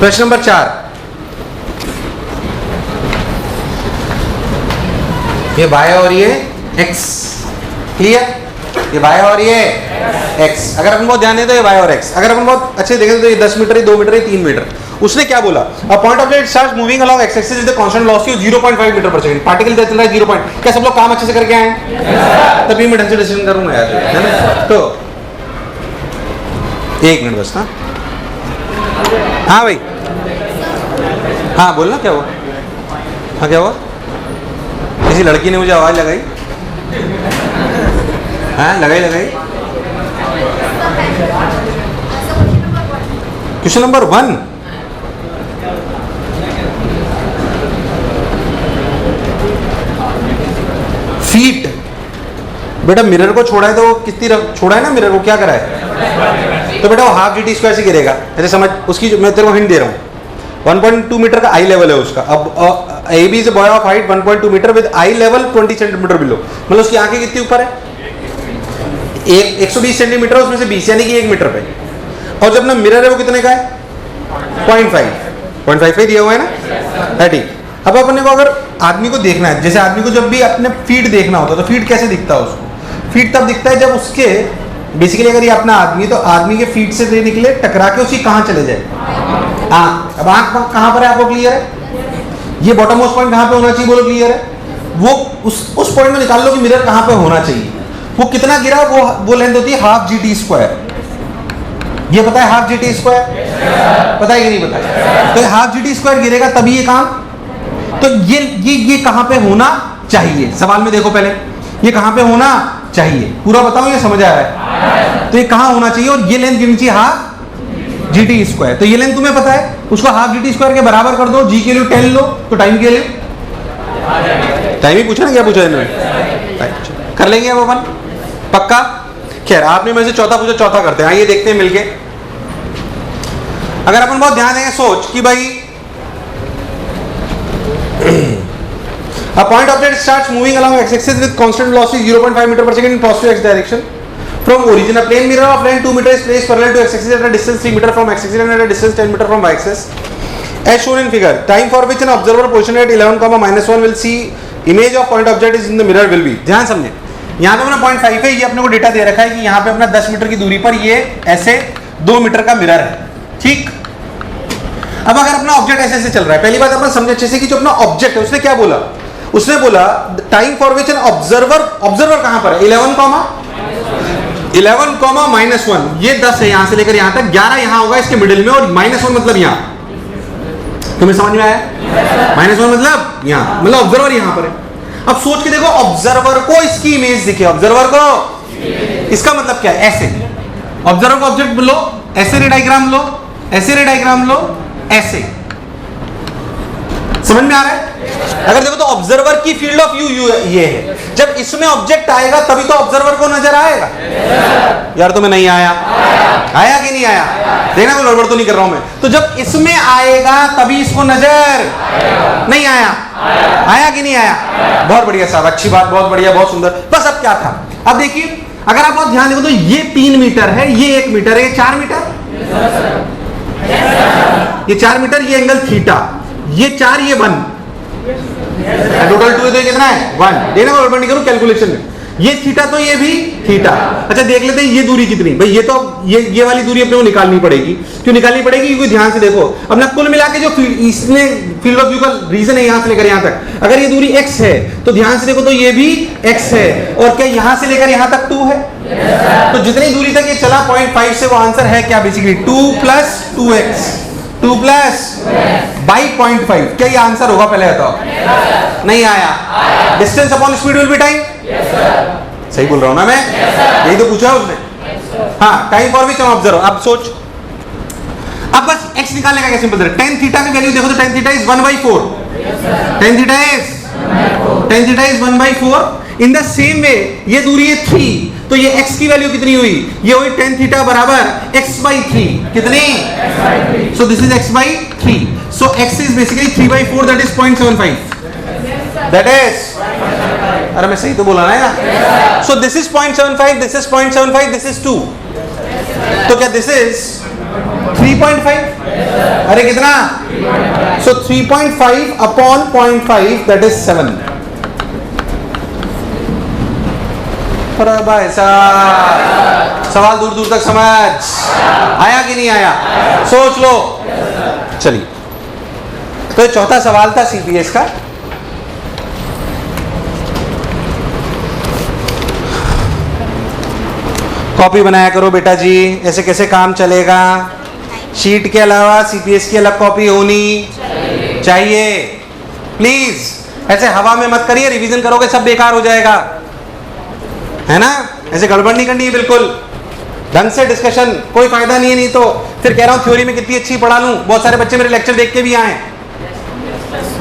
प्रश्न नंबर 4, ये y और ये x, क्लियर? ये y और ये x। अगर अपन बहुत ध्यान दें तो ये y और x, अगर अपन बहुत अच्छे देखें तो ये 10 मीटर, ये 2 मीटर, ये 3 मीटर। उसने क्या बोला? A point of light starts moving along x axis with the constant velocity 0.5 metre per second. Particle चल रहा है 0. क्या सब लोग काम अच्छे से करके आए हैं? तभी मैं ढंग से डिसीजन करूंगा यार, है ना? तो 1 मिनट बस। हाँ भाई, हाँ बोलना, क्या हुआ? हाँ क्या हुआ? किसी लड़की ने मुझे आवाज लगाई? हाँ लगाई। Question number 1, feet. बेटा मिरर को छोड़ा है तो वो कितनी छोड़ा है ना, मिरर को क्या करा है? तो बेटा वो हाफ GT स्क्वायर से गिरेगा, ऐसे समझ। उसकी मैं तेरे को हिंट दे रहा हूँ, 1.2 मीटर का आई लेवल है उसका। अब A B is boy of height 1.2 metre with eye level 20 centimetre below. मतलब उसकी आंखें कितनी ऊपर है? 120 सेंटीमीटर, उसमें से 20 यानी कि 1 मीटर पे। और जब ना मिरर है वो कितने का है? 0.5 दिया हुआ है ना, ठीक। अब अपने को अगर आदमी को देखना है, जैसे आदमी को जब भी अपने फीट देखना होता है तो फीट कैसे दिखता है उसको? फीट तब दिखता है जब उसके बेसिकली अगर ये अपना आदमी, तो आदमी के फीट से निकले टकरा के उसी कहाँ चले जाए? हाँ। अब आंख कहाँ पर है आपको क्लियर है? ये बॉटम मोस्ट पॉइंट कहाँ पे होना चाहिए बोलो, क्लियर है? वो उस पॉइंट में निकाल लो कि मिरर कहाँ पे होना चाहिए। वो कितना गिरा? वो लेंथ होती है हाफ GT स्क्वायर। ये पता है हाफ GT स्क्वायर? पता है कि नहीं पता है? तो हाफ GT स्क्वायर गिरेगा तभी ये काम। तो ये कहाँ पे होना चाहिए? सवाल में देखो पहले, ये कहाँ पे होना चाहिए? पूरा बताओ, ये समझ आ रहा है? तो ये कहाँ होना चाहिए? और ये लेंथ गिरनी चाहिए हाफ GT स्क्वायर। तो ये लेंथ तुम्हें पता है, उसको हाफ GT स्क्वायर के बराबर कर दो। G के लिए 10 लो तो टाइम के लिए टाइम ही पूछा ना, क्या पूछा इन्होंने? कर लेंगे अब अपन, पक्का? खैर आपने मेरे से चौथा पूछा, चौथा करते हैं। आइए देखते हैं मिलके। अगर अपन बहुत ध्यान देंगे, सोच कि भाई a point object starts moving along x axis with constant velocity 0.5 meter per second in positive x direction from origin. A plane mirror of length 2 meter is placed parallel to x axis at a distance 3 meter from x axis and at a distance 10 meter from y axis as shown in figure. Time for which an observer positioned at 11,-1 will see image of point object is in the mirror will be. ध्यान समझे, यहाँ पे अपना 0.5 है, ये अपने को data दे रखा है कि यहाँ पे अपना 10 मीटर की दूरी पर ये ऐसे 2 मीटर का मिरर है, ठीक। अब अगर अपना ऑब्जेक्ट ऐसे ऐसे चल रहा है, पहली बात अपना समझे अच्छे से कि जो अपना ऑब्जेक्ट है उसने क्या बोला? उसने बोला time for which an observer कहां पर है? 11,-1, ये 10 है यहां से लेकर यहां तक, 11 यहां होगा इसके मिडिल में, और -1 मतलब यहां। तुम्हें समझ में आया? -1 मतलब यहां, मतलब ऑब्जर्वर यहां पर है। अब सोच के देखो, ऑब्जर्वर को इसकी इमेज दिखे, ऑब्जर्वर को, इसका मतलब क्या है? ऐसे ऑब्जर्वर को ऑब्जेक्ट लो, ऐसे रे डायग्राम लो, ऐसे रे डायग्राम लो, ऐसे। समझ में आ रहा है? अगर देखो तो ऑब्जर्वर की फील्ड ऑफ व्यू ये है। जब इसमें ऑब्जेक्ट आएगा तभी तो ऑब्जर्वर को नजर आएगा। यार तुम्हें नहीं आया? आया कि नहीं आया? देखना, कोई गड़बड़ तो नहीं कर रहा हूं मैं। तो जब इसमें आएगा तभी इसको नजर नहीं आया? आया कि नहीं आया? बहुत बढ़िया साहब, अच्छी बात, बहुत बढ़िया, बहुत सुंदर। बस अब क्या था? अब देखिए, अगर आप बहुत ध्यान देखो तो ये 3 मीटर है, ये 1 मीटर है, ये 4 मीटर, ये 4 मीटर, ये एंगल थीटा, ये 4, ये 1, टोटल 2 है तो कितना है? 1। देखना मैं गड़बड़ नहीं करूं कैलकुलेशन में। ये थीटा तो ये भी थीटा। अच्छा देख लेते हैं ये दूरी कितनी भाई। ये तो ये वाली दूरी अपने को निकालनी पड़ेगी। क्यों निकालनी पड़ेगी? क्योंकि ध्यान से देखो, अपना कुल मिला के जो इसने फील्ड ऑफ व्यू का रीजन है, यहां से लेकर यहां तक, अगर ये दूरी x है तो ध्यान से देखो तो ये भी x है, और क्या यहां से लेकर यहां तक 2 है? तो जितनी दूरी तक ये चला 0.5 से, वो आंसर है क्या? Basically 2 + 2x, 2 + by 0.5। क्या ये आंसर होगा? पहले बताओ। नहीं आया? Distance upon speed will be time. सही बोल रहा हूं ना मैं? यही तो पूछा है उसने। हाँ, टाइम फॉर विच ऑब्जर्व। अब सोच, अब बस x निकालने का क्या सिंपल तरीका। tan थीटा की वैल्यू देखो तो tan theta is 1/4। tan theta is 1/4। In the same way ये दूरी है 3, तो ये x की वैल्यू कितनी हुई? ये हुई tan थीटा बराबर x/3। कितनी? So this is x/3। So x is basically 3/4, that is 0.75। That is, अरे मैं सही तो बोला ना यार? So this is 0.75, this is 0.75, this is 2। तो क्या दिस इज 3.5। अरे कितना? सो 3.5 अपॉन 0.5 दैट इज 7। भाई साहब सवाल दूर दूर तक समझ आया कि नहीं आया? सोच लो। चलिए, तो चौथा सवाल था सीपीएस का। कॉपी बनाया करो बेटा जी, ऐसे कैसे काम चलेगा? शीट के अलावा सीपीएस की अलग कॉपी होनी चाहिए प्लीज। ऐसे हवा में मत करिए, रिवीजन करोगे सब बेकार हो जाएगा, है ना? ऐसे गड़बड़ नहीं करनी है बिल्कुल, ढंग से डिस्कशन, कोई फायदा नहीं है। नहीं तो फिर कह रहा हूँ थ्योरी में कितनी अच्छी पढ़ा लूं, बहुत सारे बच्चे मेरे लेक्चर देख के भी आए,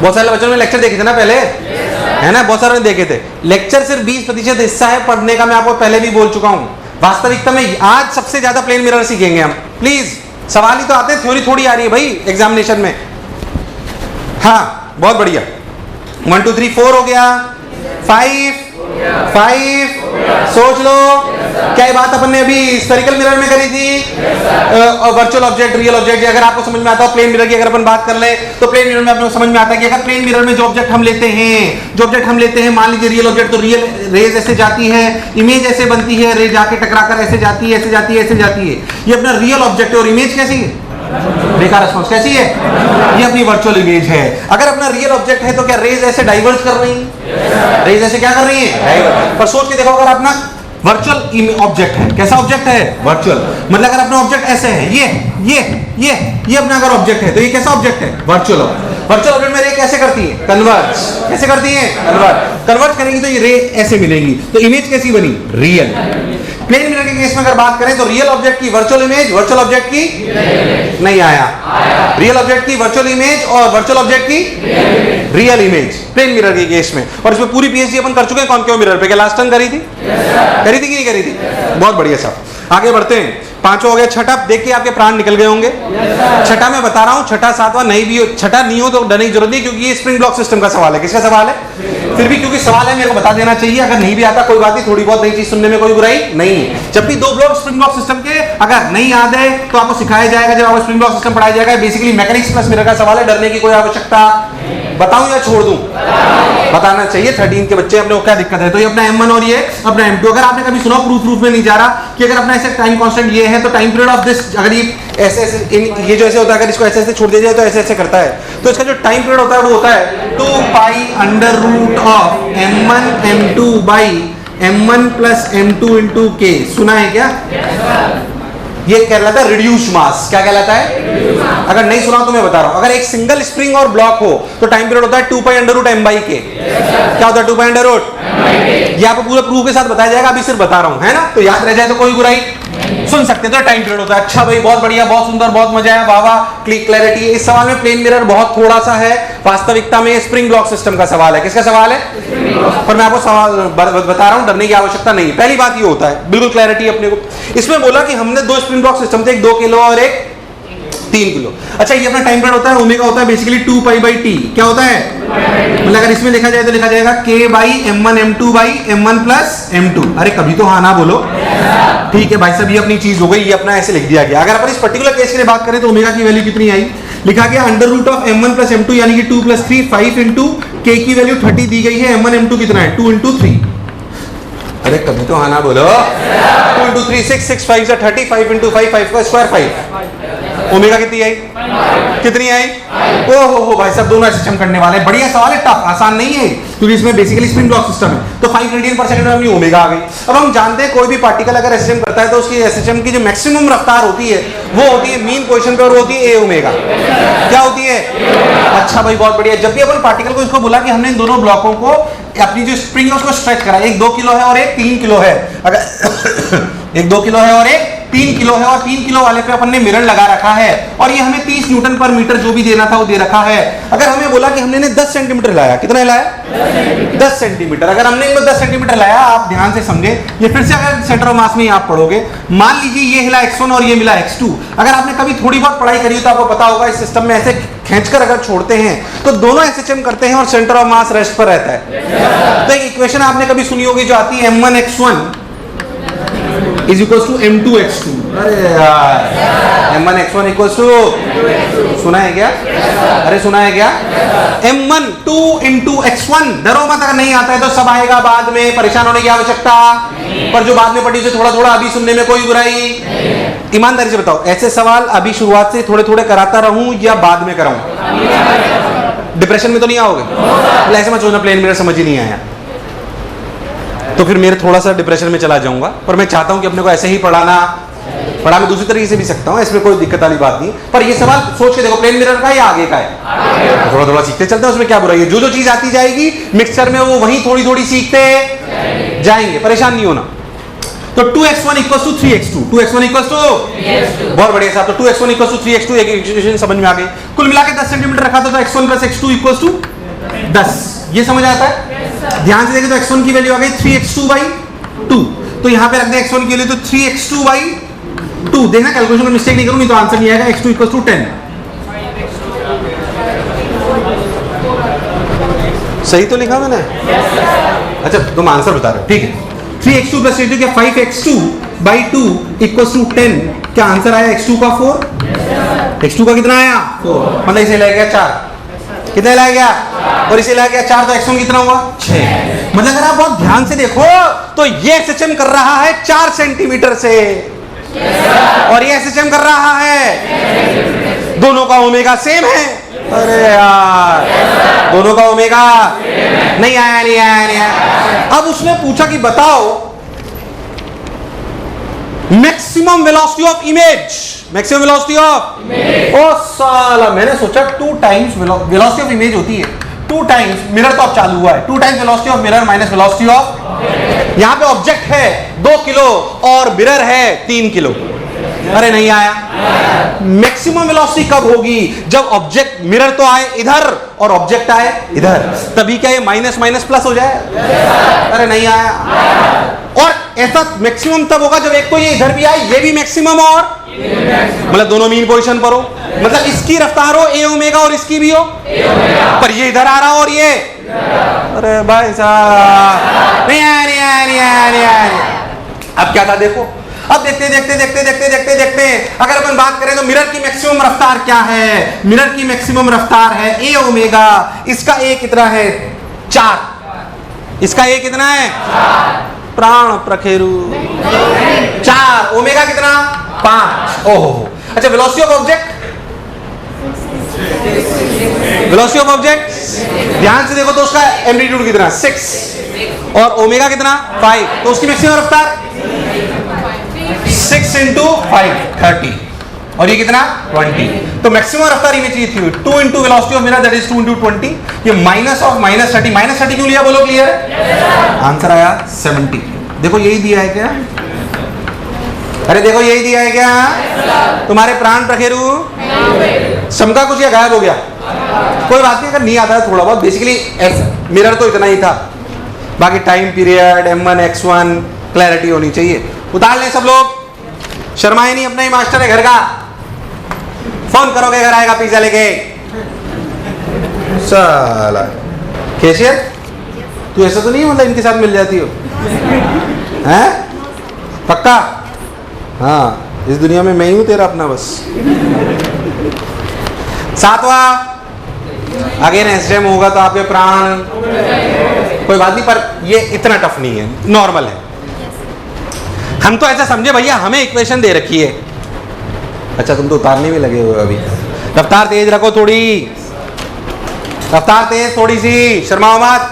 बहुत सारे बच्चों ने लेक्चर देखे थे ना पहले, है ना? बहुत सारे ने देखे थे। लेक्चर सिर्फ 20% हिस्सा है पढ़ने का, मैं आपको पहले भी बोल चुका हूँ। वास्तविकता में आज सबसे ज्यादा प्लेन मिरर सीखेंगे हम। प्लीज, सवाल ही तो आते हैं, थ्योरी थोड़ी आ रही है भाई एग्जामिनेशन में। हाँ बहुत बढ़िया। 1 2 3 4 हो गया, 5 सोच लो। क्या ये बात अपन ने अभी स्फेरिकल मिरर में करी थी? वर्चुअल ऑब्जेक्ट, रियल ऑब्जेक्ट, अगर आपको समझ में आता है प्लेन मिरर की अगर अपन बात कर ले तो प्लेन मिरर में आपको समझ में आता है कि अगर प्लेन मिरर में जो ऑब्जेक्ट हम लेते हैं, मान लीजिए रियल ऑब्जेक्ट, तो रियल रेज ऐसे जाती है, इमेज ऐसे बनती है, रे जाके टकराकर ऐसे जाती है, ऐसे जाती है, ऐसे जाती है। ये अपना रियल ऑब्जेक्ट है और इमेज कैसी है? रेखा रेस्पॉन्स कैसी है? ये अपनी वर्चुअल इमेज है। अगर अपना रियल ऑब्जेक्ट है तो क्या रेज ऐसे डाइवर्ज कर रही है? रेज ऐसे क्या कर रही है? डाइवर्ज। पर सोच के देखो, अगर अपना वर्चुअल ऑब्जेक्ट है, कैसा ऑब्जेक्ट है? वर्चुअल। मतलब अगर अपना ऑब्जेक्ट ऐसे है, ये अपना अगर ऑब्जेक्ट है तो ये कैसा ऑब्जेक्ट है? वर्चुअल। वर्चुअल ऑब्जेक्ट में रे कैसे करती है? कन्वर्ज। कैसे करती है? कन्वर्ज। कन्वर्ज करेंगी तो ये रे ऐसे मिलेंगी, तो इमेज कैसी बनी? रियल। प्लेन मिरर के केस में अगर बात करें तो रियल ऑब्जेक्ट की वर्चुअल इमेज, वर्चुअल ऑब्जेक्ट की नहीं आया, रियल ऑब्जेक्ट की वर्चुअल इमेज और वर्चुअल ऑब्जेक्ट की रियल इमेज प्लेन मिरर के केस में। और इसमें पूरी पीएचडी अपन कर चुके हैं कॉनकेव मिरर पे। क्या लास्ट टाइम करी थी? करी थी कि नहीं करी थी? बहुत बढ़िया साहब। आगे बढ़ते हैं, पांचवा हो गया। छठा देख के आपके प्राण निकल गए होंगे। छठा मैं बता रहा हूं, छठा सातवां नहीं भी हो, छठा नहीं हो तो डरने की जरूरत नहीं, क्योंकि ये स्प्रिंग ब्लॉक सिस्टम का सवाल है। किसका सवाल है? फिर भी क्योंकि सवाल है मेरे को बता देना चाहिए। अगर नहीं भी आता कोई बात नहीं, थोड़ी बहुत नई चीज सुनने में कोई बुराई नहीं है। जब भी 2 ब्लॉक स्प्रिंग ब्लॉक सिस्टम के अगर नहीं याद है तो आपको सिखाया जाएगा, जब आपको स्प्रिंग ब्लॉक सिस्टम पढ़ाया जाएगा। बेसिकली मैकेनिक्स प्लस मिरर का सवाल है, डरने की कोई आवश्यकता। बताऊं या छोड़ दूं? बताना चाहिए। 13 के बच्चे अपने को क्या दिक्कत है? तो ये अपना M1 और ये अपना M2। अगर आपने कभी सुना, प्रूफ में नहीं जा रहा कि अगर अपना ऐसे टाइम कांस्टेंट ये है तो टाइम पीरियड ऑफ दिस, अगर ये ऐसे ये जो ऐसे होता है, अगर इसको ऐसे ऐसे छोड़ दिया जाए तो ऐसे ऐसे करता है, तो इसका जो टाइम पीरियड होता है वो होता है 2 pi under root of M1 M2 by M1 plus M2 into K। सुना है क्या? ये कहलाता है रिड्यूस्ड मास। क्या कहलाता है? अगर नहीं सुना तो मैं बता रहा हूं। अगर एक सिंगल स्प्रिंग और ब्लॉक हो तो टाइम पीरियड होता है 2 pi under root M by K। क्या होता है 2 पाई अंडर रूट? ये आपको पूरे प्रूफ के साथ बताया जाएगा, अभी सिर्फ बता रहा हूं, है ना? तो याद रह जाए तो कोई बुराई, सुन सकते हैं। तो टाइम पीरियड होता है। अच्छा भाई, बहुत बढ़िया, बहुत सुंदर, बहुत मजा आया, वाह वाह, क्लैरिटी। इस सवाल में प्लेन मिरर बहुत थोड़ा सा है, वास्तविकता में स्प्रिंग ब्लॉक सिस्टम का सवाल है। किसका सवाल है? पर मैं आपको सवाल बता रहा हूं, डरने की आवश्यकता नहीं। पहली बात ये होता है, बिल्कुल क्लैरिटी अपने को। इसमें बोला कि हमने 2 स्प्रिंग ब्लॉक सिस्टम थे, एक 2 किलो और एक 3 किलो। अच्छा, ये अपना टाइम पीरियड होता है, ओमेगा होता है बेसिकली 2 पाई बाई टी। क्या होता है? मतलब अगर इसमें लिखा जाए तो लिखा जाएगा K by M1 M2 by M1 plus M2। अरे कभी तो हाँ ना बोलो। ठीक है भाई साहब, ये अपनी चीज हो गई, ये अपना ऐसे लिख दिया गया। अगर अपन इस पर्टिकुलर केस के लिए बात करें तो ओमेगा की वैल्यू कितनी आई? लिखा गया under root of M1 plus M2 यानी कि 2 प्लस 3 5 इंटू K की वैल्यू 30 दी गई है। M1 M2 कितना है? 2 इंटू 3। अरे कभी तो हाँ ना बोलो। 2 इंटू 3 6 6 5 से 30, 5 इंटू 5 5 का स्क्वायर 5। ओमेगा कितनी आई? कितनी आई? ओहो भाई साहब, दोनों एसएचएम करने वाले। बढ़िया सवाल है, टफ, आसान नहीं है, क्योंकि इसमें बेसिकली स्पिन ब्लॉक सिस्टम है। तो 5 रेडियन पर सेकंड में अपनी ओमेगा आ गई। अब हम जानते हैं कोई भी पार्टिकल अगर एसएचएम करता है तो उसकी एसएचएम की जो मैक्सिमम रफ्तार होती है वो होती है मीन पोजीशन पे, और वो होती है ए ओमेगा। क्या होती है? अच्छा भाई, बहुत बढ़िया। जब भी अपन पार्टिकल को इसको बोला कि हमने इन दोनों ब्लॉकों को अपनी जो स्प्रिंग है उसको स्ट्रेच करा, एक 2 किलो है और एक 3 किलो है। अगर एक 2 किलो है और एक 3 किलो है, और 3 किलो वाले पे अपन ने मिरर लगा रखा है, और ये हमें 30 न्यूटन पर मीटर जो भी देना था वो दे रखा है। अगर हमें बोला कि हमने 10 सेंटीमीटर लाया, कितना हिलाया? 10 सेंटीमीटर। अगर हमने इनको 10 सेंटीमीटर लाया, आप ध्यान से समझे, ये फिर से अगर सेंटर ऑफ मास में आप पढ़ोगे, मान लीजिए ये हिला x1 और ये मिला x2। अगर आपने कभी थोड़ी बहुत पढ़ाई करी तो आपको पता होगा इस सिस्टम में ऐसे खींचकर अगर छोड़ते हैं तो दोनों एसएचएम करते हैं और सेंटर ऑफ मास रेस्ट पर रहता है। तो एक इक्वेशन आपने कभी सुनी होगी जो आती है M1 x1 is equal to M2X2। अरे यार M1X1 इक्वल टू, सुना है क्या? अरे सुना है क्या? M1 2 into X1। डरो मत, अगर नहीं आता है तो सब आएगा बाद में, परेशान होने की आवश्यकता। पर जो बाद में पढ़ी उसे थोड़ा थोड़ा अभी सुनने में कोई बुराई। ईमानदारी से बताओ, ऐसे सवाल अभी शुरुआत से थोड़े थोड़े कराता रहूं या बाद में कराऊं? डिप्रेशन में तो नहीं आओगे? तो ऐसे मत सोचना प्लेन मिरर समझ ही नहीं आया तो फिर मेरे थोड़ा सा डिप्रेशन में चला जाऊंगा। पर मैं चाहता हूं कि अपने को ऐसे ही पढ़ा मैं दूसरी तरीके से भी सकता हूं, इसमें कोई दिक्कत वाली बात नहीं। पर ये सवाल सोच के देखो, प्लेन मिरर का या आगे का है? थोड़ा थोड़ा सीखते चलते हैं, उसमें क्या बुराई है। जो जो चीज आती जाएगी मिक्सचर में वो वही थोड़ी थोड़ी सीखते जाएंगे, परेशान नहीं होना। तो 2x1 equals to 3x2, 2x1 equals to 3x2, बहुत बढ़िया साहब। तो 2x1 इक्वल्स टू 3x2 एक इक्वेशन समझ में आ गई। कुल मिला के 10 सेंटीमीटर रखा था तो x1 plus x2 equals to 10। ये समझ आता है? ध्यान से देखें तो x1 की वैल्यू आ गई 3x2/2। तो यहां पे रख दें x1 की वैल्यू तो 3x2/2। देखना कैलकुलेशन में मिस्टेक नहीं करूं, नहीं तो आंसर नहीं आएगा। x2 equals to 10। सही तो लिखा मैंने? अच्छा तुम आंसर बता रहे हो, ठीक है। 3x2 प्लस 3x2 क्या 5x2/2 इक्वल्स टू 10। क्या आंसर आया x2 का 4? x2 का कितना आया? 4। मतलब इसे लाया गया 4। कितना लाया गया? और इसे लाया गया 4, तो x1 कितना हुआ? 6। मतलब अगर आप बहुत ध्यान से देखो तो ये SHM कर रहा है 4 सेंटीमीटर से और ये SHM कर रहा है, दोनों का ओमेगा सेम है। अरे यार दोनों का ओमेगा नहीं आया। अब उसने पूछा कि बताओ maximum velocity of image, maximum velocity of, ओ साला मैंने सोचा 2 टाइम्स वेलोसिटी ऑफ इमेज होती है, 2 टाइम्स मिरर तो अब चालू हुआ है, 2 times velocity of mirror minus velocity of, यहां पे ऑब्जेक्ट है 2 किलो और मिरर है 3 किलो। अरे नहीं आया। मैक्सिमम वेलोसिटी कब होगी? जब ऑब्जेक्ट, मिरर तो आए इधर और ऑब्जेक्ट आए इधर, तभी क्या ये माइनस माइनस प्लस हो जाए? अरे नहीं आया। और ऐसा मैक्सिमम तब होगा जब एक तो ये इधर भी आए, ये भी मैक्सिमम और मतलब दोनों मीन पोजीशन पर हो, मतलब इसकी रफ्तार हो a ओमेगा और इसकी भी हो, पर ये इधर आ रहा हो और ये, अरे भाई साहब नहीं आया। अब क्या था देखो, अब देखते अगर अपन बात करें तो मिरर की मैक्सिमम रफ्तार क्या है? मिरर की मैक्सिमम रफ्तार है a ओमेगा, इसका a कितना है? 4। इसका a कितना है? 4। प्राण प्रखेरु 4, ओमेगा कितना? 5। ओहो अच्छा, velocity of object, velocity of object ध्यान से देखो तो उसका एम्पलीट्यूड कितना? 6 और ओमेगा कितना? 5। तो उसकी मैक्सिमम रफ्तार 6 into 5 30 और ये कितना? 20। तो मैक्सिमम रफ्तार इमेज थी 2 into velocity of mirror, that is 2 into 20। ये माइनस ऑफ माइनस 30 क्यों लिया बोलो? क्लियर है? आंसर आया 70। देखो यही दिया है क्या? अरे देखो यही दिया है क्या? तुम्हारे प्राण प्रखेरु समका कुछ या गायब हो गया? कोई बात नहीं, अगर नहीं आता है थोड़ा बहुत, बेसिकली मिरर तो इतना ही था, बाकी time period M1 X1 clarity होनी चाहिए। उतार लें सब लोग, शर्माए नहीं, अपना ही मास्टर है घर का। फोन करोगे घर आएगा पिज्जा लेके। साला कैशियर तू ऐसा तो नहीं मतलब इनके साथ मिल जाती हो हैं? पक्का? हाँ, इस दुनिया में मैं ही हूं तेरा अपना बस। 7वां अगेन SHM होगा तो आपके प्राण, कोई बात नहीं, पर ये इतना टफ नहीं है, नॉर्मल है। हम तो ऐसा समझे भैया हमें इक्वेशन दे रखी है। अच्छा तुम तो उतारने में लगे हुए अभी। रफ्तार तेज रखो थोड़ी, रफ्तार तेज थोड़ी सी, शर्माओ मत,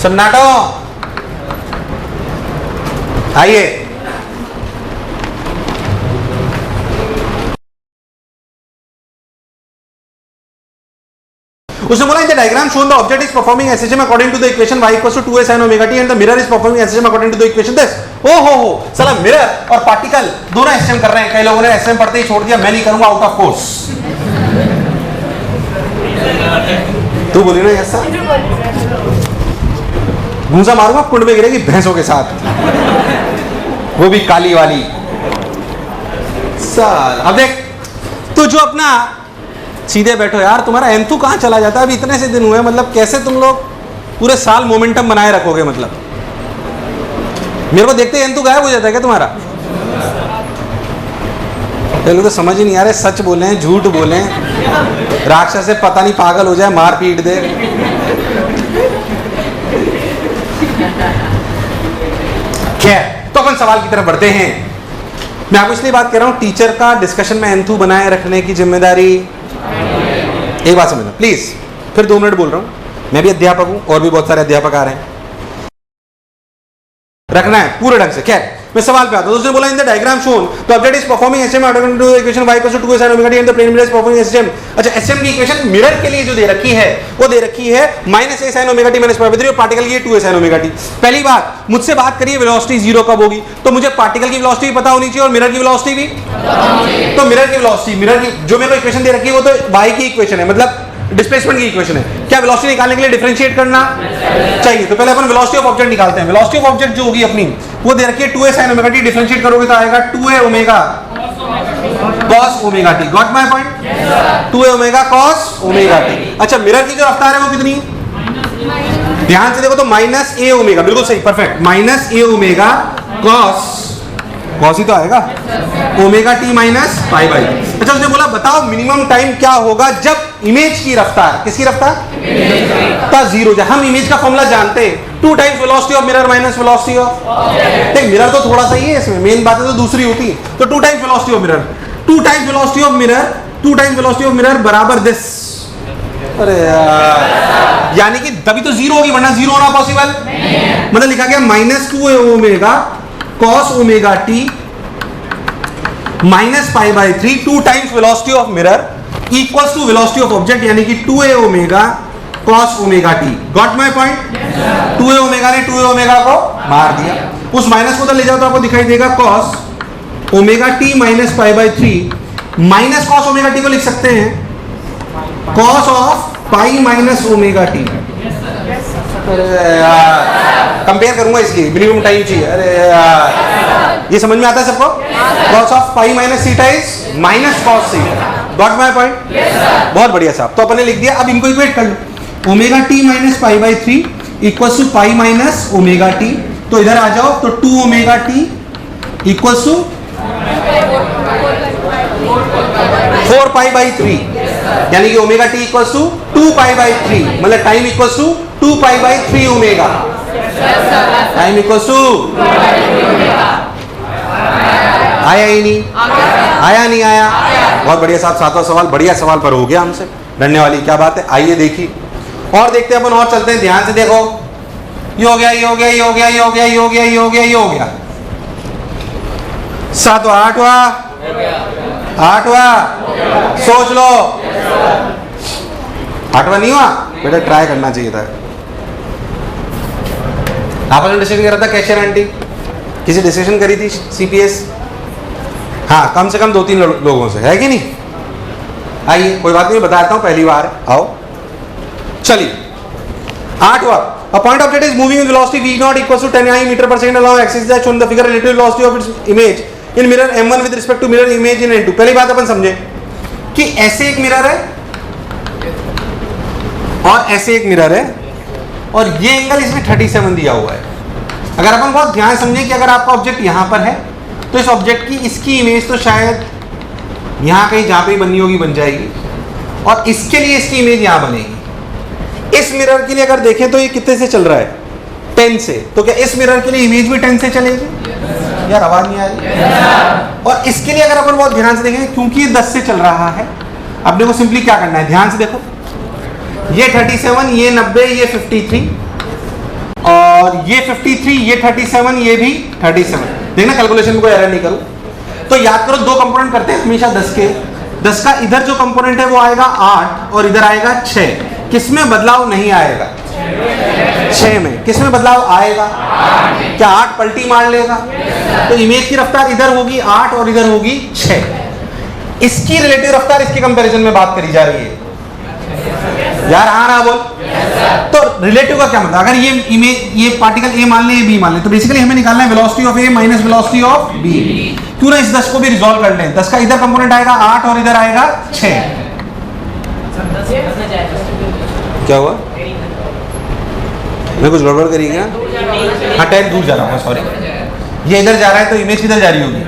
सन्नाटो। आइए उसने बोला in the diagram shown the object is performing SHM according to the equation y equals to 2a sin omega t and the mirror is performing SHM according to the equation this. हो साला mirror और particle दोनों SHM कर रहे हैं। कई लोगों ने SHM पढ़ते ही छोड़ दिया, मैं नहीं करूंगा आउट ऑफ कोर्स। तू बोली ना ऐसा, घूंसा मारूंगा कुंड में गिरेगी भैंसों के साथ, वो भी काली वाली। साल अब देख तू जो अपना सीधे बैठो यार, तुम्हारा एंथू कहाँ चला जाता है? अभी इतने से दिन हुए, मतलब कैसे तुम लोग पूरे साल मोमेंटम बनाए रखोगे? मतलब मेरे को देखते ही तो गायब हो जाता है क्या तुम्हारा? लोग तो समझ ही नहीं आ रहे, सच बोले हैं झूठ बोले हैं, राक्षस से पता नहीं पागल हो जाए मार पीट दे। खैर, तो अपन सवाल की तरफ बढ़ते हैं। मैं आपको इसलिए बात कर रहा हूं, टीचर का डिस्कशन में एंथू बनाए रखने की जिम्मेदारी, एक बात समझना प्लीज, फिर 2 मिनट बोल रहा हूं, मैं भी अध्यापक हूं और भी बहुत सारे अध्यापक आ रहे हैं, रखना है पूरे ढंग से। खैर, मैं सवाल पे आता हूं। उसने बोला in the diagram shown the object is performing SM according to equation y = 2 sin omega t and the plane mirror is performing SM. अच्छा, एसएम की इक्वेशन मिरर के लिए जो दे रखी है वो दे रखी है -a sin omega t - /3 और पार्टिकल की 2a sin omega t। पहली बात, मुझसे बात करिए वेलोसिटी 0 कब होगी, तो मुझे पार्टिकल की वेलोसिटी पता होनी चाहिए और मिरर की वेलोसिटी भी। तो मिरर की वेलोसिटी, मिरर की जो मेरे को इक्वेशन दे रखी है वो तो y की इक्वेशन है, मतलब डिस्प्लेसमेंट की इक्वेशन है। क्या वेलोसिटी निकालने के लिए डिफरेंशिएट करना चाहिए? तो पहले अपन वेलोसिटी ऑफ ऑब्जेक्ट निकालते हैं। वेलोसिटी ऑफ ऑब्जेक्ट जो होगी अपनी, वो दे रखी है 2a sin omega t, differentiate करोगे तो आएगा 2a omega cos omega t। Got my point? 2a omega cos omega t। अच्छा, मिरर की जो रफ्तार है वो कितनी? ध्यान से देखो तो -a ओमेगा, बिल्कुल सही, परफेक्ट, -a ओमेगा cos ही तो आएगा omega t minus pi by. अच्छा, उसने बोला बताओ मिनिमम टाइम क्या होगा जब इमेज की रफ्तार, किसकी रफ्तार? का 0 जाए। हम इमेज का फॉर्मूला जानते हैं, 2 times velocity of mirror minus velocity of, देख मिरर तो थोड़ा सा ही है इसमें, मेन बात है तो दूसरी होती है। तो 2 times velocity of mirror, 2 times velocity of mirror, 2 times velocity of mirror बराबर दिस। अरे यार, यानी कि तभी तो 0 होगी, वरना 0 होना पॉसिबल नहीं। मतलब लिखा गया -2a omega cos omega t -π/3, 2 times velocity of mirror equals to velocity of object, यानी कि 2a omega cos omega t। Got my point? 2a omega ने 2a ओमेगा को मार दिया, उस माइनस को तो ले जाओ तो आपको दिखाई देगा cos omega t -π/3 minus cos omega t को लिख सकते हैं cos of pi minus omega t। अरे यार, कंपेयर करूंगा इसलिए मिनिमम टाइम चाहिए। अरे यार, ये समझ में आता है सबको? cos of pi minus theta is minus cos theta. Got my point? बहुत बढ़िया साहब, तो अपन ने लिख दिया। अब इनको इक्वेट कर लो, omega t -π/3 equals to pi minus omega t। तो इधर आ जाओ, तो 2 ओमेगा t इक्वल्स टू 4π/3, यानी कि ओमेगा t इक्वल्स टू 2π/3, मतलब time equals to 2π/3 omega, time equals to, आया ही नहीं? आया नहीं आया? बहुत बढ़िया साहब, 7वां सवाल बढ़िया सवाल पर हो गया हमसे, डरने वाली क्या बात है। आइए देखिए और देखते हैं अपन, और चलते हैं, ध्यान से देखो। ये हो गया, ये हो गया, ये हो गया, ये हो गया, ये हो गया, ये हो गया, ये हो गया। 7वां, 8वां, सोच लो। 8वां नहीं हुआ बेटा, ट्राई करना चाहिए था। आपस में डिस्कशन कर रहा था कैशियर आंटी, किसी डिस्कशन करी थी सीपीएस? हाँ, कम से कम 2-3 लोगों से, है कि नहीं? आइए, कोई बात नहीं, बताता हूं, पहली बार आओ। चलिए 8वां, a point object is moving with velocity v0 equals to 10 meter per second along axis that shown the figure relative velocity of its image in mirror m1 with respect to mirror image in n2। पहली बात अपन समझे कि ऐसे एक mirror है और ऐसे एक मिरर है और ये एंगल इसमें 37 दिया हुआ है। अगर अपन बहुत ध्यान समझे कि अगर आपका ऑब्जेक्ट यहां पर है तो इस ऑब्जेक्ट की इसकी इमेज तो शायद यहां कहीं जहां पे बननी होगी बन जाएगी, और इसके लिए इसकी इमेज यहां बनेगी। इस मिरर के लिए अगर देखें तो ये कितने से चल रहा है? 10 से। तो क्या इस मिरर के लिए इमेज भी 10 से चलेगी? यार आवाज नहीं आ रही। और इसके लिए अगर अपन बहुत ध्यान से देखें, क्योंकि ये 10 से चल रहा है, अपने को सिंपली क्या करना है, ध्यान से देखो, ये 37, ये 90, ये 53, और ये 53, ये 37, ये भी 37। देखना कैलकुलेशन में कोई एरर नहीं करूं। तो याद करो, 2 कंपोनेंट करते हैं हमेशा 10 के। 10 का इधर जो कंपोनेंट है वो आएगा 8 और इधर आएगा 6। किसमें बदलाव नहीं आएगा? 6 में। किसमें बदलाव आएगा? क्या 8 पलटी मार लेगा? तो इमेज की रफ्तार इधर होगी 8 और इधर होगी 6। इसकी रिलेटिव रफ्तार इसके कंपैरिजन में बात करी जा रही है। यार हाँ ना बोल। तो रिलेटिव का क्या मतलब? अगर ये इमेज, ये पार्टिकल ए मान ले, ये बी मान ले, तो बेसिकली हमें निकालना है velocity of A minus velocity of B. क्यों ना इस 10 को भी रिजॉल्व कर लें। 10 का इधर कंपोनेंट आएगा 8 और इधर आएगा 6। क्या हुआ? मैं कुछ गड़बड़ करी क्या? हाँ, 10 दूर जा रहा हूँ, सॉरी। ये इधर जा रहा है तो इमेज किधर जा रही होगी,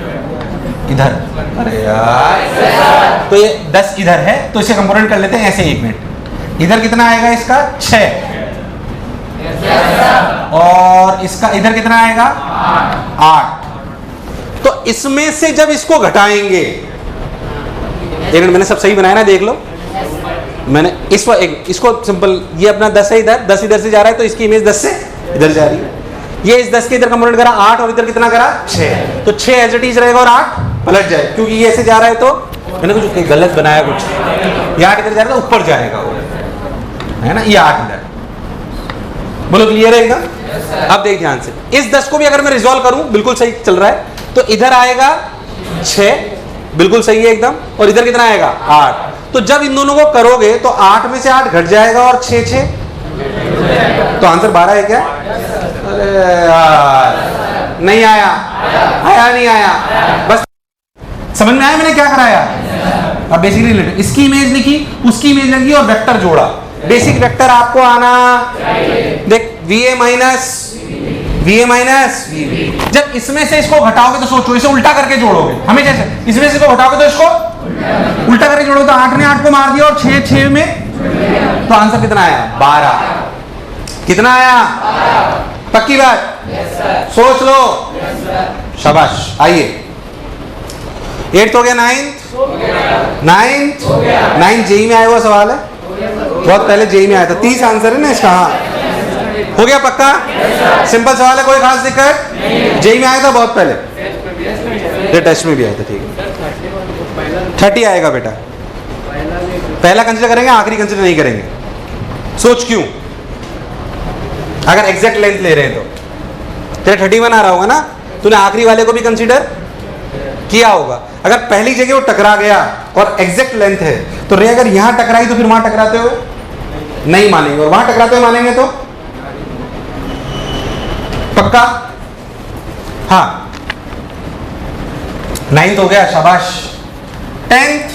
इधर। अरे यार, तो ये 10 इधर है तो इसे कंपोनेंट कर लेते हैं ऐसे 1 मिनट। इधर कितना आएगा इसका 6 और इसका इधर कितना आएगा 8। तो इसमें से जब इसको घटाएंगे, एक मिनट, मैंने सब सही बनाया ना, देख लो। मैंने इसको सिंपल, ये अपना 10 है, इधर 10 इधर से जा रहा है तो इसकी इमेज 10 से इधर जा रही है। ये इस 10 के इधर कंपोनेंट करा 8 और इधर कितना करा 6, तो 6 एज इट इज रहेगा और 8 पलट जाए, क्योंकि ये ऐसे जा रहा है तो मैंने कुछ गलत बनाया, कुछ ये 8 इधर जा रहा है तो ऊपर जाएगा वो, है ना, ये 8 इधर। बोलो क्लियर है एकदम? अब देख ध्यान से, इस 10 को भी अगर मैं रिजॉल्व करूं, बिल्कुल सही चल रहा है, तो इधर आएगा 6, बिल्कुल सही है एकदम, और इधर कितना आएगा 8। तो जब इन दोनों को करोगे तो 8 में से 8 घट जाएगा और 6 6, तो आंसर 12 है क्या? अरे यार, नहीं आया, आया नहीं आया। बस समझ में आया मैंने क्या कराया? अब बेसिकली रिलेटेड इसकी इमेज लिखी, उसकी इमेज लिखी और वेक्टर जोड़ा। बेसिक वेक्टर आपको आना, देख VA माइनस VB। जब इसमें से इसको घटाओगे तो सोचो, इसे उल्टा करके जोड़ोगे, हमेशा से इसमें से इसको घटाओगे तो इसको उल्टा करके जोड़ोगे, तो 8 ने 8 को मार दिया और 6 6 में, तो आंसर कितना आया 12। कितना आया? पक्की बात? सोच लो। शाबाश। आइए 8th हो गया, 9th जेई में आया हुआ सवाल है, बहुत पहले जेई में आया था, 30 आंसर है ना इसका। हाँ हो गया पक्का? सिंपल सवाल है, कोई खास दिक्कत? जेई में आया था बहुत पहले, टेस्ट में भी आया था, ठीक है। 30 आएगा बेटा, पहला कंसीडर करेंगे, आखिरी कंसीडर नहीं करेंगे। सोच क्यों? अगर एग्जैक्ट लेंथ ले रहे हैं तो तेरे 31 आ रहा होगा ना, तूने आखिरी वाले को भी कंसीडर किया होगा। अगर पहली जगह वो टकरा गया और एग्जैक्ट लेंथ है तो रे अगर यहां टकराई तो फिर वहां टकराते हुए नहीं मानेंगे, और वहां टकराते हुए मानेंगे तो पक्का? हाँ 9th हो गया, शाबाश। 10th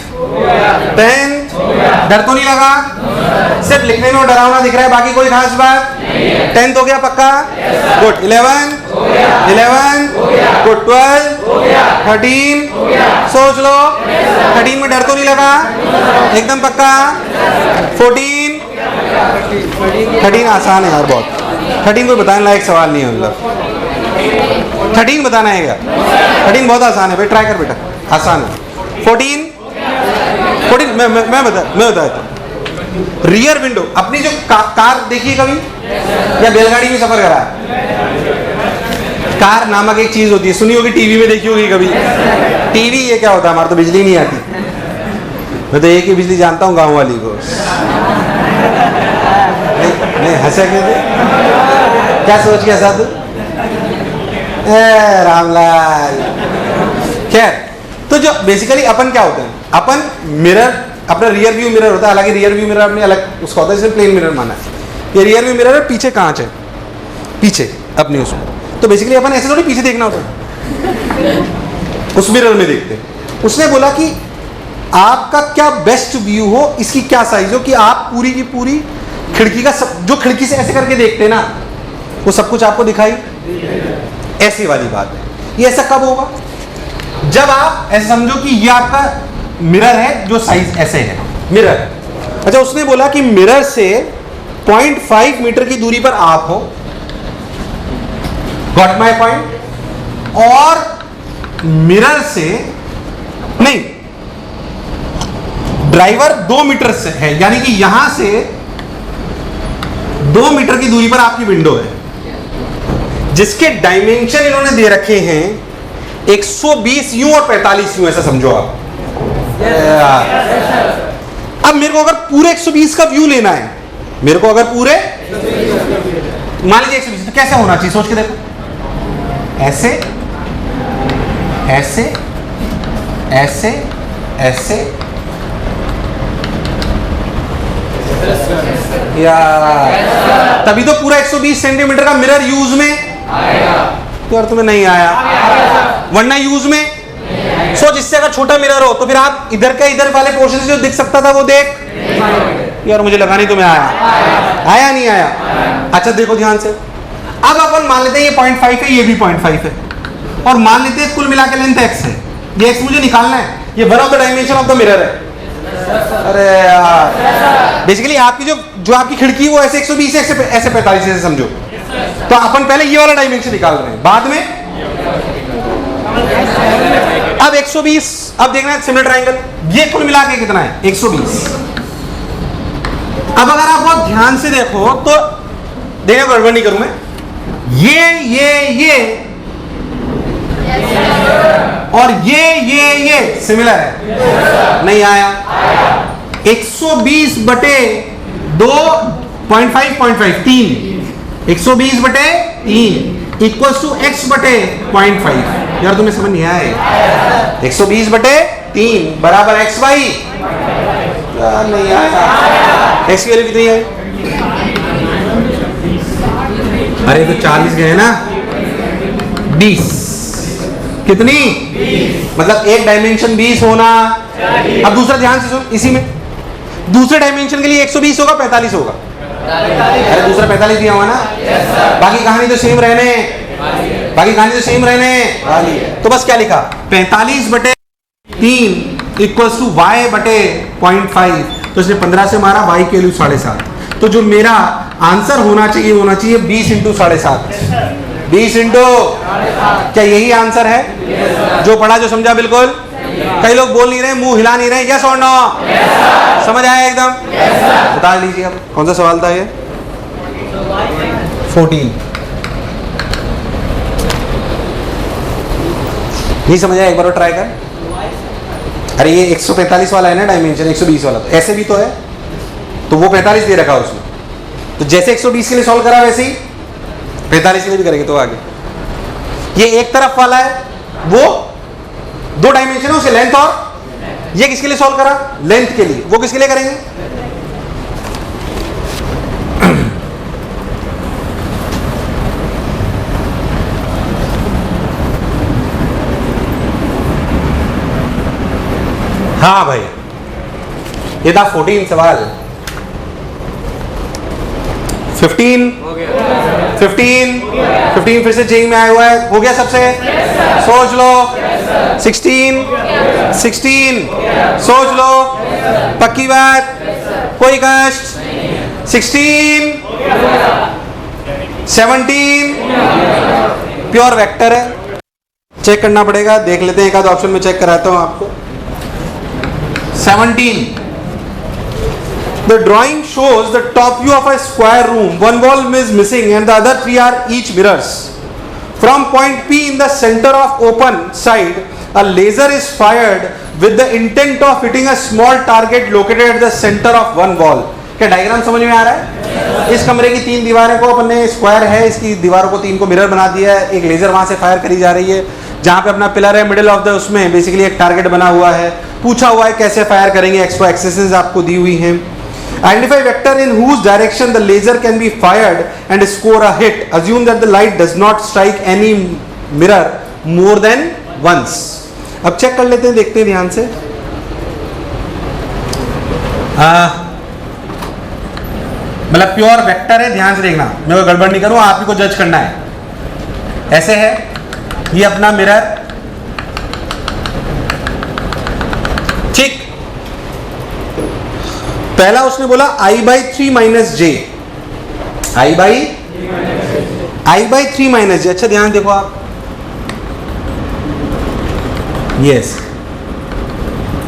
डर तो नहीं लगा? सिर्फ लिखने में डरावना दिख रहा है, बाकी कोई खास बात? 10th हो गया पक्का? गुड। 11 गुड। 12 13 सोच लो, 13 में डर तो नहीं लगा? एकदम पक्का? 14 13 आसान है यार बहुत, 13 को बताने लायक सवाल नहीं है, मतलब 13 बताना है क्या? 13 बहुत आसान है भाई, ट्राई कर बेटा, आसान है। 14 मैं बताता हूँ। रियर विंडो, अपनी जो कार देखिए कभी, या बैलगाड़ी में सफर करा है? कार नामक एक चीज होती है, सुनी होगी, टीवी में देखी होगी कभी। टीवी ये क्या होता है? हमारे तो बिजली नहीं आती, मैं तो एक ही बिजली जानता हूँ, गाँव वाली को। नहीं हंसा क्या सोच के हंसा तू? रामलाल। खैर, तो जो बेसिकली अपन क्या होते हैं, अपन मिरर, अपना रियर व्यू मिरर होता है, हालांकि रियर व्यू मिरर अपने अलग उसका होता है, जिसे प्लेन मिरर माना है। ये रियर व्यू मिरर है, पीछे कांच है, पीछे अपने उसमें, तो बेसिकली अपन ऐसे थोड़ी पीछे देखना होता है, उस मिरर में देखते हैं। उसने बोला कि आपका क्या बेस्ट व्यू हो, इसकी क्या साइज हो, कि आप पूरी की पूरी खिड़की का जो खिड़की से ऐसे करके देखते हैं ना, वो सब कुछ आपको दिखाई, ऐसी वाली बात है। ये ऐसा कब होगा? जब आप ऐसे समझो कि ये आपका मिरर है जो साइज ऐसे है, मिरर। अच्छा, उसने बोला कि मिरर से 0.5 मीटर की दूरी पर आप हो, गॉट माय पॉइंट? और मिरर से नहीं, ड्राइवर 2 मीटर से है, यानी कि यहां से 2 मीटर की दूरी पर आपकी विंडो है, जिसके डायमेंशन इन्होंने दे रखे हैं 120 यूं और 45 यूं, ऐसा समझो आप। अब मेरे को अगर पूरे 120 का व्यू लेना है, मेरे को अगर पूरे मान लीजिए 120, तो कैसे होना चाहिए? सोच के देखो, ऐसे ऐसे ऐसे ऐसे, यार तभी तो पूरा 120 सेंटीमीटर का मिरर यूज में आएगा। तो यार तुम्हें नहीं आया, वरना यूज में सोच, इससे अगर छोटा मिरर हो तो फिर आप इधर के इधर वाले पोर्शन से जो दिख सकता था वो देख। यार मुझे लगा नहीं तुम्हें आया, आया नहीं आया? अच्छा देखो ध्यान से, अब अपन मान लेते हैं ये 0.5 है, ये भी 0.5 है, और मान लेते हैं कुल मिला के लेंथ x है, ये x मुझे निकालना है, ये one of the dimension of the mirror है। अरे यार बेसिकली आपकी जो आपकी खिड़की वो ऐसे 120 ऐसे 45 से समझो, तो अपन पहले ये वाला डायमेंशन निकाल रहे हैं, बाद में अब 120। अब देखना है सिमिलर ट्रायंगल, ये कुल मिला के कितना है 120। अब अगर आप बहुत ध्यान से देखो तो देखना, गड़बड़ नहीं करूं मैं, ये और ये सिमिलर है, नहीं आया। 120 बटे 2.5 3, 120 बटे 3 इक्वल्स टू x बटे 0.5। यार तुम्हें समझ नहीं आया, 120 बटे 3 बराबर x बाई, नहीं आया, x की वैल्यू कितनी है? अरे तो 40 गए ना, 20 कितनी? मतलब एक डायमेंशन 20 होना। अब दूसरा ध्यान से सुन, इसी में दूसरे डायमेंशन के लिए 120 होगा 45 होगा? अरे दूसरा 45 दिया हुआ ना, बाकी कहानी तो सेम रहने, वाली है। तो बस क्या लिखा, 45 बटे 3 इक्वल्स टू y बटे 0.5। तो इसने 15 से मारा, y की वैल्यू 7.5। तो जो मेरा आंसर होना चाहिए 20 इंटू 7.5, 20 इंटू, क्या यही आंसर है? जो पढ़ा जो समझा बिल्कुल? कई लोग बोल नहीं रहे, मुंह हिला नहीं रहे, यस और नो? समझ आया एकदम? बता लीजिए अब कौन सा सवाल था ये? 14। नहीं समझ आया? एक बार और ट्राई कर। अरे ये 145 वाला है ना डायमेंशन, 120 वाला, तो ऐसे भी तो है, तो वो 45 दे रखा उसमें, तो जैसे 120 के लिए सॉल्व करा वैसे ही 45 के लिए भी करेंगे। तो आगे ये एक तरफ वाला है, वो 2 डायमेंशन है, उसे लेंथ, और ये किसके लिए सॉल्व करा? लेंथ के लिए। वो किसके लिए करेंगे? हाँ भाई, ये था 14 सवाल। 15 फिर से चेंज में आया हुआ है, हो गया सबसे? सोच लो। 16 सोच लो, पक्की बात, कोई कष्ट? 16 17 प्योर वेक्टर है, चेक करना पड़ेगा, देख लेते हैं, एक आध ऑप्शन में चेक कराता हूं आपको। 17, the drawing shows the top view of a square room. One wall is missing and the other 3 are each mirrors. From point P in the center of open side, a laser is fired with the intent of hitting a small target located at the center of one wall. क्या diagram समझ में आ रहा है? इस कमरे की 3 दीवारें को अपन ने, स्क्वायर है, इसकी दीवारों को 3 को मिरर बना दिया है, एक लेजर वहां से फायर करी जा रही है, जहां पे अपना पिलर है मिडिल ऑफ द, उसमें बेसिकली एक टारगेट बना हुआ है, पूछा हुआ है कैसे फायर करेंगे, एक्सट्रा एक्सेसेस आपको दी हुई हैं। Identify vector in whose direction the laser can be fired and score a hit. Assume that the light does not strike any mirror more than once. अब चेक कर लेते हैं, देखते हैं ध्यान से। मतलब प्योर वेक्टर है, ध्यान से देखना, मैं कोई गड़बड़ नहीं करूं, आप ही को जज करना है। ऐसे है ये अपना मिरर, ठीक। पहला उसने बोला I/3 माइनस जे, I/3 माइनस जे। अच्छा ध्यान देखो आप, यस,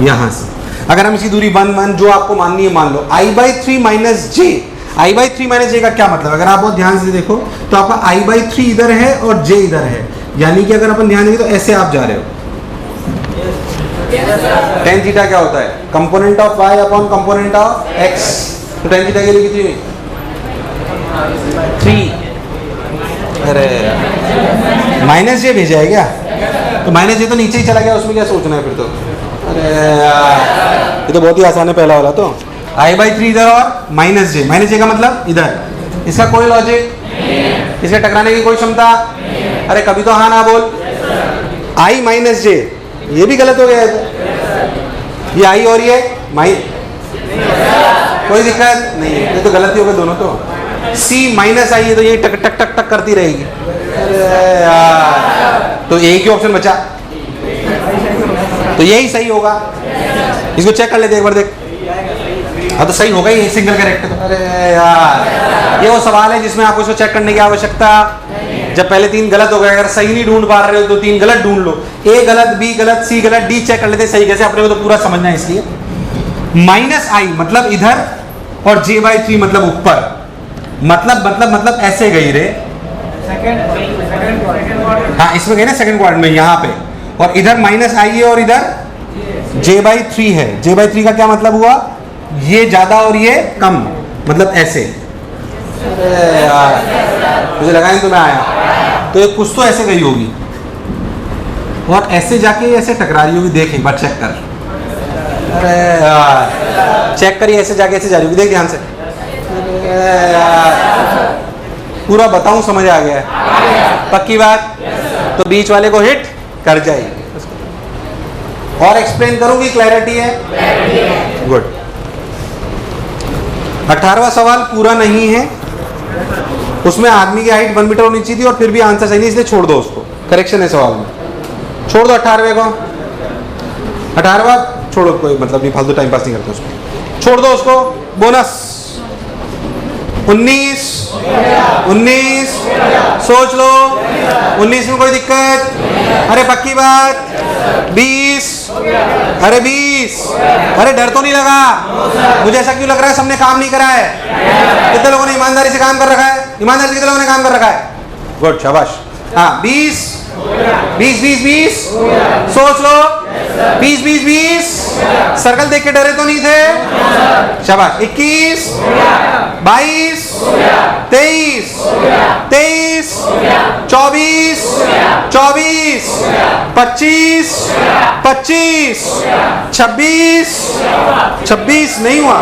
यहां से अगर हम इसकी दूरी 1 जो आपको माननी है मान लो, I/3 माइनस जे। I/3 माइनस जे का क्या मतलब? अगर आप बहुत ध्यान से देखो तो आपका I/3 इधर है और जे इधर है, यानी कि अगर अपन ध्यान देंगे तो ऐसे आप जा रहे हो। tan थीटा क्या होता है? Component of y upon component of x। तो tan थीटा के लिए कितनी हुई? 3। अरे माइनस जे भेजा है क्या? तो माइनस जे तो नीचे ही चला गया, उसमें क्या सोचना है फिर तो? अरे ये तो बहुत ही आसान है पहला वाला। तो I/3 इधर और माइनस जे का मतलब इधर, इसका कोई लॉजिक, इसके टकराने की कोई क्षमता? अरे कभी तो हाँ ना बोल। I माइनस जे, ये भी गलत हो गया है, ये I और ये माइ, कोई दिक्कत नहीं है, ये तो गलती हो गई दोनों। तो C माइनस I है, तो ये टक टक टक टक करती रहेगी। अरे यार, तो तो एक ही ऑप्शन बचा, तो यही सही होगा। इसको चेक कर लेते एक बार, देख। हाँ तो सही होगा ही, सिंगल करेक्ट। तो अरे यार, ये वो सवाल है जिसमें आपको इसको चेक करने की आवश्यकता, जब पहले 3 गलत हो गए, अगर सही नहीं ढूंढ पा रहे हो तो 3 गलत ढूंढ लो। ए गलत, बी गलत, सी गलत, डी चेक कर लेते सही कैसे, अपने को तो पूरा समझना है। इसलिए -i मतलब इधर और j/3 मतलब ऊपर, मतलब ऐसे गई रे। हाँ इसमें गई ना सेकंड क्वाड्रेंट में, यहाँ पे, और इधर -i है और इधर j/3 है। j/3 का क्या मतलब हुआ, ये ज्यादा और ये कम, मतलब ऐसे। अरे यार मुझे लगा नहीं तो मैं आया, तो ये कुछ तो ऐसे गई होगी और ऐसे जाके ऐसे टकरा रही होगी। देख एक बार चेक कर, अरे यार चेक करिए, ऐसे जाके ऐसे जा रही होगी, देख ध्यान से। अरे यार पूरा बताऊं, समझ आ गया है? पक्की बात? तो बीच वाले को हिट कर जाएगी। और एक्सप्लेन करूंगी, क्लैरिटी है? गुड। 18वां सवाल पूरा नहीं है, उसमें आदमी की हाइट 1 मीटर होनी चाहिए थी और फिर भी आंसर सही नहीं, इसलिए छोड़ दो उसको। करेक्शन है सवाल में, छोड़ दो 18वें को। 18वां छोड़ो, कोई मतलब नहीं, फालतू टाइम पास नहीं करते उसको, छोड़ दो उसको। बोनस 19 सोच लो। 19 में कोई दिक्कत? अरे पक्की बात? 20, अरे 20, अरे डर तो नहीं लगा? मुझे ऐसा क्यों लग रहा है सबने काम नहीं करा है? कितने लोगों ने ईमानदारी से काम कर रखा है? ईमानदारी से कितने लोगों ने काम कर रखा है? गुड, शाबाश। हाँ 20 सोच लो। 20 सर्कल देख के डरे तो नहीं थे? शाबाश। 21 22 23 24 25 26 नहीं हुआ।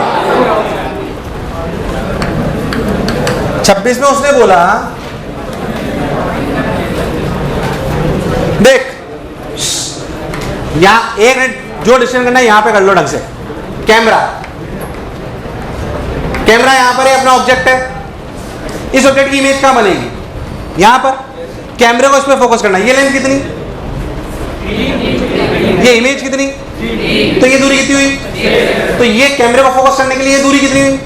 26 में उसने बोला, देख यहां एक मिनट, जो डिसीजन करना है यहां पे कर लो ढंग से। कैमरा यहां पर है, अपना ऑब्जेक्ट है। इस ऑब्जेक्ट की इमेज कहां बनेगी? यहां पर। कैमरे को इस पे फोकस करना है। ये लेंथ कितनी, ये इमेज कितनी, तो ये दूरी कितनी हुई? तो ये कैमरे को फोकस करने के लिए ये दूरी कितनी हुई?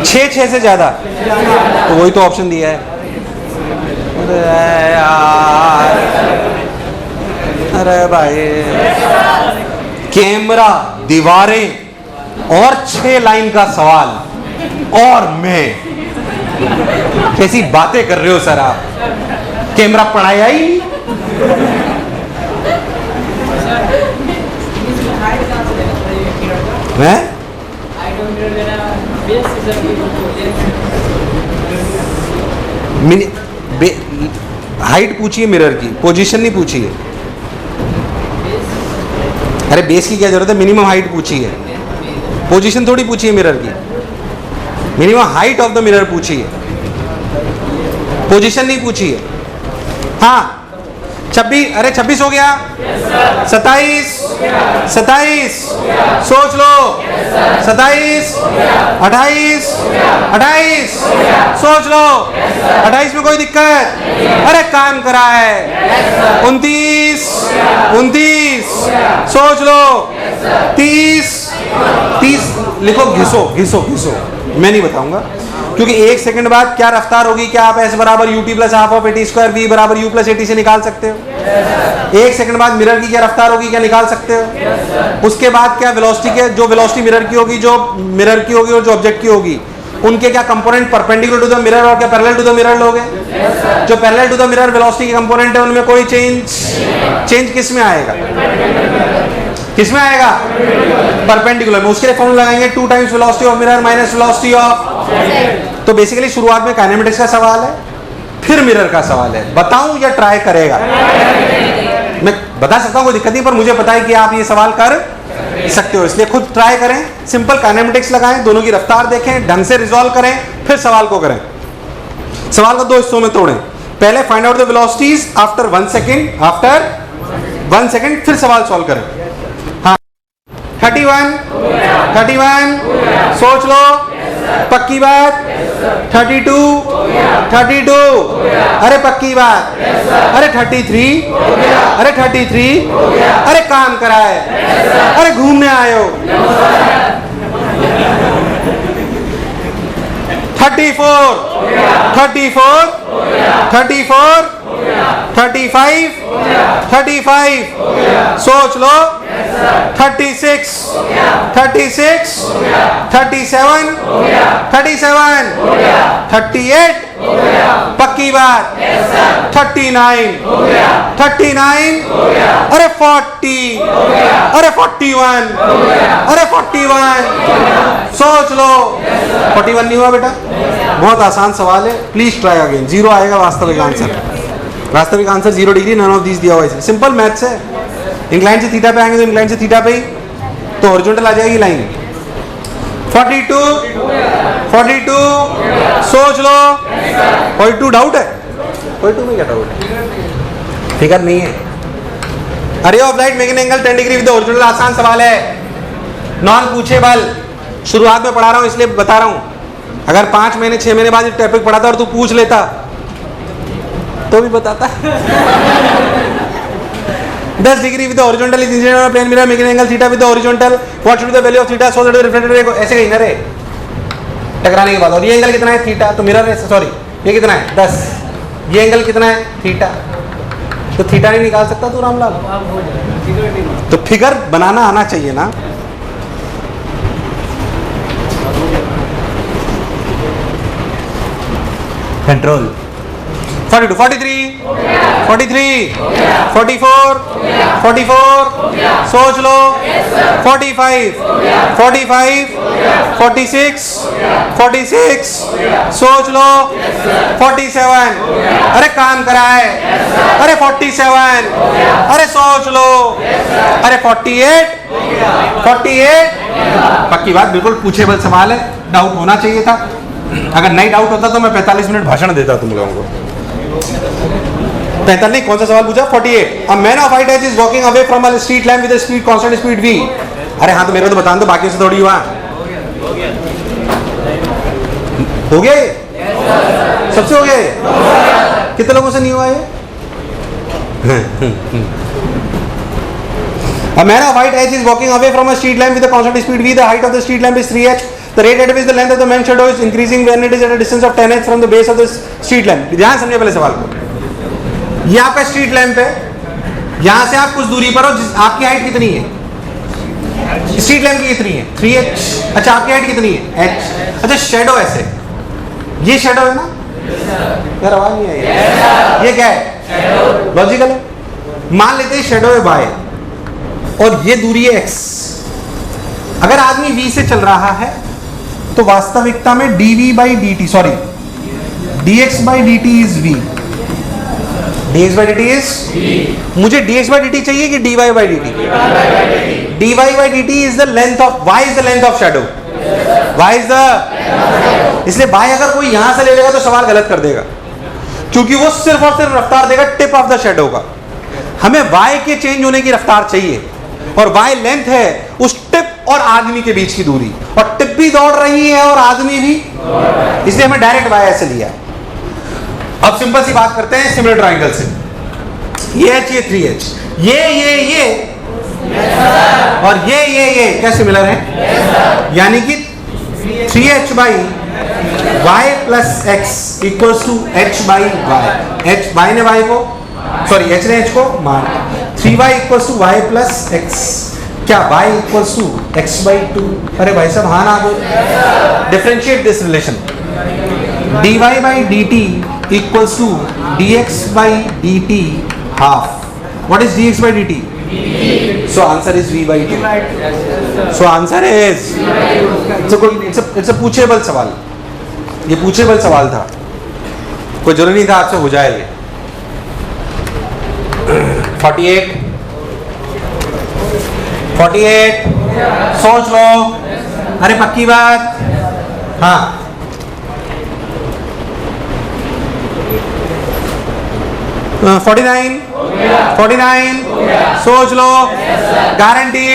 6 से ज्यादा, तो वही तो ऑप्शन दिया है। अरे यार, अरे भाई, कैमरा, दीवारें और 6 लाइन का सवाल, और मैं, कैसी बातें कर रहे हो सर आप? कैमरा पढ़ाया ही है? हाइट पूछिए मिरर की, पोजीशन नहीं पूछी है। अरे बेस की क्या जरूरत है, मिनिमम हाइट पूछी है, पोजीशन थोड़ी पूछी है मिरर की। Minimum height of the mirror पूछी है, पोजीशन नहीं पूछी है। हाँ 26, अरे 26 हो गया। 27 सोच लो। 27 28 सोच लो। 28 में कोई दिक्कत? अरे काम करा है। 29 सोच लो। 30 लिखो, घिसो, मैं नहीं बताऊंगा, क्योंकि 1 सेकंड बाद क्या रफ्तार होगी, क्या आप s बराबर ut plus half of eighty square v बराबर u प्लस एटी से निकाल सकते हो? 1 सेकंड बाद मिरर की क्या रफ्तार होगी, क्या निकाल सकते हो? उसके बाद क्या वेलोसिटी के, जो वेलोसिटी मिरर की होगी, जो मिरर की होगी और जो ऑब्जेक्ट की होगी, उनके क्या component perpendicular to the mirror और क्या पैरेलल टू द मिरर लोगे? जो parallel to the mirror velocity के कंपोनेंट है उनमें कोई चेंज किस में आएगा? किसमें आएगा? परपेंडिकुलर में। उसके लिए फॉर्मूला लगाएंगे 2 times velocity of mirror minus velocity of. तो बेसिकली शुरुआत में काइनेमेटिक्स का सवाल है, फिर मिरर का सवाल है। बताऊं या ट्राई करेगा? मैं बता सकता हूं, कोई दिक्कत नहीं, पर मुझे पता है कि आप ये सवाल कर सकते हो, इसलिए खुद ट्राई करें। सिंपल काइनेमेटिक्स लगाएं, दोनों की रफ्तार देखें, ढंग से रिजॉल्व करें, फिर सवाल को करें। सवाल को 2 हिस्सों में तोड़ें। पहले find out the velocities after 1 second, after 1 second फिर सवाल सॉल्व करें। हाँ 31 सोच लो, पक्की बात? 32, 32, अरे पक्की बात, अरे 33, अरे 33, अरे काम कराए, अरे घूमने आए हो, 34, 34, 34, 35, 35, सोच लो, 36, 36, 37, 37, 38, पक्की बात, 39, 39, अरे 40, अरे 41, अरे 41, सोच लो, 41 नहीं हुआ बेटा? बहुत आसान सवाल है, प्लीज ट्राई अगेन। जीरो आएगा वास्तविक आंसर, वास्तविक answer 0 degree, none of this दिया हुआ है। सिंपल मैथ्स है। इंक्लाइन से थीटा पे आएंगे तो इंक्लाइन से थीटा पे ही तो हॉरिजॉन्टल आ जाएगी लाइन। 42, 42, सोच लो, 42 डाउट है? 42 में क्या डाउट है? फिगर नहीं है। अरे of light making angle 10 degree with horizontal, आसान सवाल है, नॉन पूछेबल। शुरुआत में पढ़ा रहा हूं इसलिए बता रहा हूं। अगर 5 महीने 6 महीने बाद टॉपिक पढ़ा था और तू पूछ लेता तो भी बताता। 10 degree with horizontal is incident on plane mirror making angle theta with horizontal, what should be the value of theta so that the reflected ray, ऐसे कहीं ना रे टकराने के बाद। और ये एंगल कितना है? थीटा। तो मिरर है, सॉरी ये कितना है? 10। ये एंगल कितना है? थीटा। तो थीटा नहीं निकाल सकता तू रामलाल? तो फिगर बनाना आना चाहिए ना। कंट्रोल। 42, 43, 43, 44, 44, सोच लो, 45, 45, 46, 46, सोच लो, 47, अरे काम कराए, अरे 47, अरे सोच लो, अरे 48, 48, पक्की बात, बिल्कुल पूछेबल सवाल है, डाउट होना चाहिए था। अगर नहीं डाउट होता तो मैं 45 मिनट भाषण देता तुम लोगों को। 45, कौन सा सवाल पूछा? 48, a man of height is walking away from a street lamp with speed constant speed v। अरे हाँ तो मेरे को तो बता दो, बाकी से थोड़ी हुआ। हो गया ये? सबसे हो गया ये? कितने लोगों से नहीं हुआ ये? A man of height h is walking away from a street lamp with a constant speed v. The height of the street lamp is 3h. The rate at which the length of the man's shadow is increasing when it is at a distance of 10h from the base of the street lamp. ध्यान समझिए पहले सवाल को। ये आपका street lamp है, यहां से आप कुछ दूरी पर हो, आपकी हाइट कितनी है? स्ट्रीट लैंप की कितनी है? 3h। अच्छा आपकी हाइट कितनी है? h। अच्छा शेडो ऐसे, ये शेडो है ना यार, आवाज नहीं आई। ये क्या है? लॉजिकल है। मान लेते हैं शेडो है y और ये दूरी है x। अगर आदमी v से चल रहा है तो वास्तविकता में dv by dt, sorry dx by dt is v। dx by dt is v। मुझे dx by dt चाहिए कि dy by dt? dy by dt is the length of y, is the length of shadow, y is the, इसलिए y अगर कोई यहां से ले लेगा तो सवाल गलत कर देगा, क्योंकि वो सिर्फ और सिर्फ रफ्तार देगा टिप ऑफ द शेडो का। हमें y के चेंज होने की रफ्तार चाहिए, और y लेंथ है उस टिप और आदमी के बीच की दूरी, और टिप भी दौड़ रही है और आदमी भी, इसलिए हमें डायरेक्ट y ऐसे लिया। अब सिंपल सी बात करते हैं सिमिलर ट्रायंगल से। ये h, ये 3h, ये और ये क्या सिमिलर है? यानी कि 3h by y plus x equals to h by y। h, y ने y को, सॉरी h ने h को मान, 3y equals to y plus x, क्या y equals to x by 2। अरे भाई साहब हाँ ना बोल। Differentiate this relation, dy by dt equals to dx by dt half। What is dx by dt? So answer is v by 2। So answer is, it's a पूछेबल सवाल, ये पूछेबल सवाल था, कोई जरूरी नहीं था आपसे हो जाए ये। 48, 48, सोच लो, अरे पक्की बात, हाँ 49 49 सोच लो, गारंटी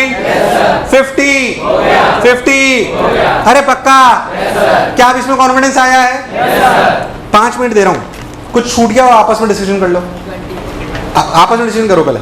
50 50। अरे पक्का, क्या अब इसमें कॉन्फिडेंस आया है? 5 मिनट दे रहा हूं, कुछ छूट गया हो आपस में डिसीजन कर लो, आपस में डिसीजन करो पहले।